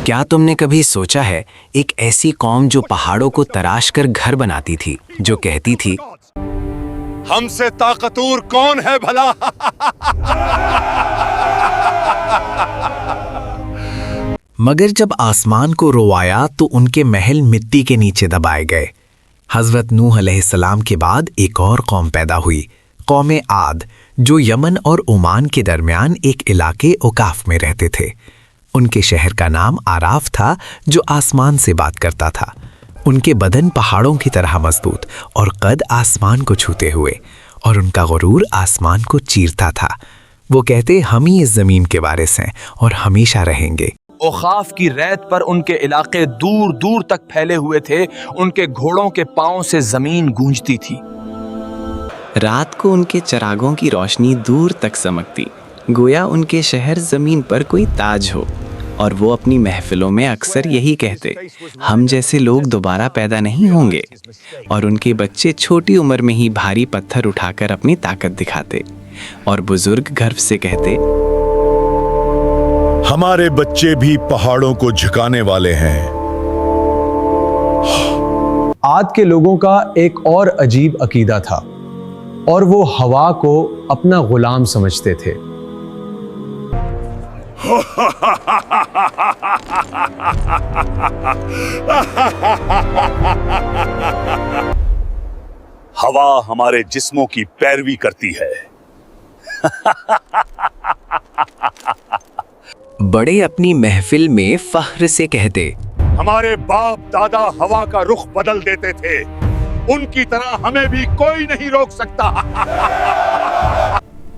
کیا تم نے کبھی سوچا ہے ایک ایسی قوم جو پہاڑوں کو تراش کر گھر بناتی تھی، جو کہتی تھی ہم سے طاقتور کون ہے بھلا؟ مگر جب آسمان کو روایا تو ان کے محل مٹی کے نیچے دبائے گئے۔ حضرت نوح علیہ السلام کے بعد ایک اور قوم پیدا ہوئی، قوم عاد، جو یمن اور عمان کے درمیان ایک علاقے اوقاف میں رہتے تھے۔ ان کے شہر کا نام آراف تھا، جو آسمان سے بات کرتا تھا۔ ان کے بدن پہاڑوں کی طرح مضبوط اور قد آسمان کو چھوتے ہوئے، اور ان کا غرور آسمان کو چیرتا تھا۔ وہ کہتے ہم ہی اس زمین کے وارث ہیں اور ہمیشہ رہیں گے۔ اوقاف کی ریت پر ان کے علاقے دور دور تک پھیلے ہوئے تھے، ان کے گھوڑوں کے پاؤں سے زمین گونجتی تھی۔ رات کو ان کے چراغوں کی روشنی دور تک سمکتی، گویا ان کے شہر زمین پر کوئی تاج ہو، اور وہ اپنی محفلوں میں اکثر یہی کہتے ہم جیسے لوگ دوبارہ پیدا نہیں ہوں گے، اور ان کے بچے چھوٹی عمر میں ہی بھاری پتھر اٹھا کر اپنی طاقت دکھاتے، اور بزرگ گرو سے کہتے ہمارے بچے بھی پہاڑوں کو جھکانے والے ہیں۔ عاد کے لوگوں کا ایک اور عجیب عقیدہ تھا، اور وہ ہوا کو اپنا غلام سمجھتے تھے۔ ہوا ہمارے جسموں کی پیروی کرتی ہے۔ بڑے اپنی محفل میں فخر سے کہتے ہمارے باپ دادا ہوا کا رخ بدل دیتے تھے، ان کی طرح ہمیں بھی کوئی نہیں روک سکتا۔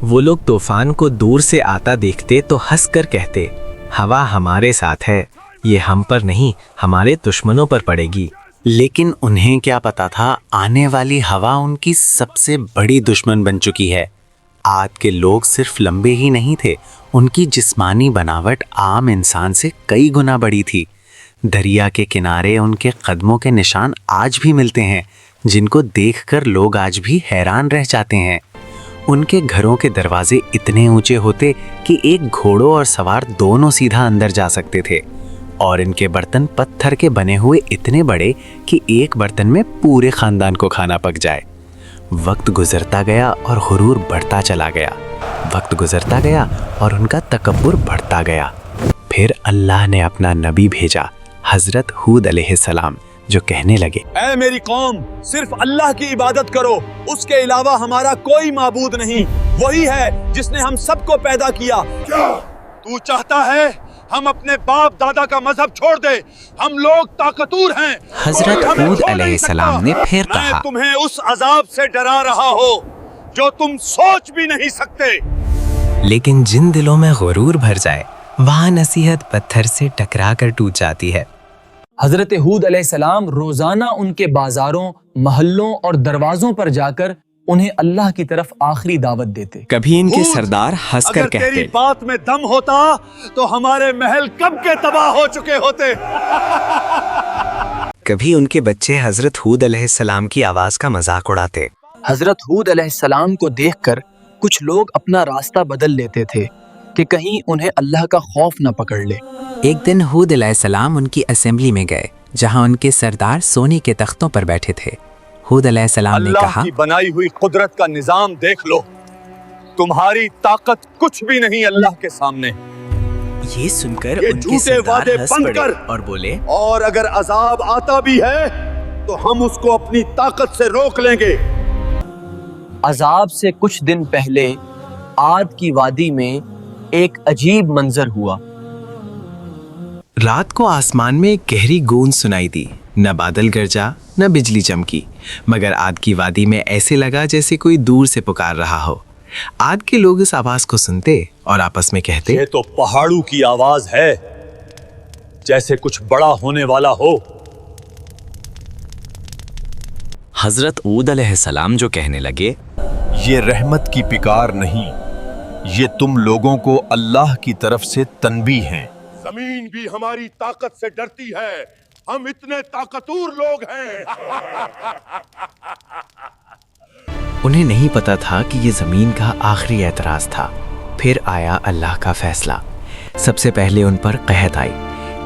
وہ لوگ طوفان کو دور سے آتا دیکھتے تو ہنس کر کہتے ہوا ہمارے ساتھ ہے، یہ ہم پر نہیں ہمارے دشمنوں پر پڑے گی۔ لیکن انہیں کیا پتا تھا آنے والی ہوا ان کی سب سے بڑی دشمن بن چکی ہے۔ عاد کے لوگ صرف لمبے ہی نہیں تھے، ان کی جسمانی بناوٹ عام انسان سے کئی گنا بڑی تھی۔ دریا کے کنارے ان کے قدموں کے نشان آج بھی ملتے ہیں، جن کو دیکھ کر لوگ آج بھی حیران رہ جاتے ہیں۔ ان کے گھروں کے دروازے اتنے اونچے ہوتے کہ ایک گھوڑوں اور سوار دونوں سیدھا اندر جا سکتے تھے، اور ان کے برتن پتھر کے بنے ہوئے اتنے بڑے کہ ایک برتن میں پورے خاندان کو کھانا پک جائے۔ وقت گزرتا گیا اور غرور بڑھتا چلا گیا، وقت گزرتا گیا اور ان کا تکبر بڑھتا گیا۔ پھر اللہ نے اپنا نبی بھیجا، حضرت ہود علیہ السلام، جو کہنے لگے اے میری قوم، صرف اللہ کی عبادت کرو، اس کے علاوہ ہمارا کوئی معبود نہیں، وہی ہے جس نے ہم سب کو پیدا کیا۔ کیا تو چاہتا ہے ہم اپنے باپ دادا کا مذہب چھوڑ دے؟ ہم لوگ طاقتور ہیں۔ حضرت ہود علیہ السلام نے پھر میں کہا تمہیں اس عذاب سے ڈرا رہا ہوں جو تم سوچ بھی نہیں سکتے۔ لیکن جن دلوں میں غرور بھر جائے، وہاں نصیحت پتھر سے ٹکرا کر ٹوٹ جاتی ہے۔ حضرت ہود علیہ السلام روزانہ ان کے بازاروں، محلوں اور دروازوں پر جا کر انہیں اللہ کی طرف آخری دعوت دیتے۔ کبھی ان کے ہود، سردار ہنس کر اگر کہتے تیری بات میں دم ہوتا تو ہمارے محل کب کے تباہ ہو چکے ہوتے۔ کبھی ان کے بچے حضرت ہود علیہ السلام کی آواز کا مذاق اڑاتے۔ حضرت ہود علیہ السلام کو دیکھ کر کچھ لوگ اپنا راستہ بدل لیتے تھے کہ کہیں انہیں اللہ کا خوف نہ پکڑ لے۔ ایک دن ہود علیہ السلام ان کی اسمبلی میں گئے، جہاں ان کے سردار سونے کے تختوں پر بیٹھے تھے۔ ہود علیہ السلام نے اللہ کہا کی بنائی ہوئی قدرت کا نظام دیکھ لو، تمہاری طاقت کچھ بھی نہیں اللہ کے سامنے۔ یہ سن کر یہ ان کے جھوٹے سردار وعدے ہنس بند پڑے کر، اور بولے اور اگر عذاب آتا بھی ہے تو ہم اس کو اپنی طاقت سے روک لیں گے۔ عذاب سے کچھ دن پہلے عاد کی وادی میں ایک عجیب منظر ہوا۔ رات کو آسمان میں ایک گہری گونج سنائی دی، نہ بادل گرجا نہ بجلی چمکی، مگر عاد کی وادی میں ایسے لگا جیسے کوئی دور سے پکار رہا ہو۔ عاد کے لوگ اس آواز کو سنتے اور آپس میں کہتے یہ تو پہاڑوں کی آواز ہے، جیسے کچھ بڑا ہونے والا ہو۔ حضرت ہود علیہ السلام جو کہنے لگے یہ رحمت کی پکار نہیں، یہ تم لوگوں کو اللہ کی طرف سے تنبیہ ہیں۔ زمین بھی ہماری طاقت سے ڈرتی ہے، ہم اتنے طاقتور لوگ ہیں۔ انہیں نہیں پتا تھا کہ یہ زمین کا آخری اعتراض تھا۔ پھر آیا اللہ کا فیصلہ۔ سب سے پہلے ان پر قحط آئی،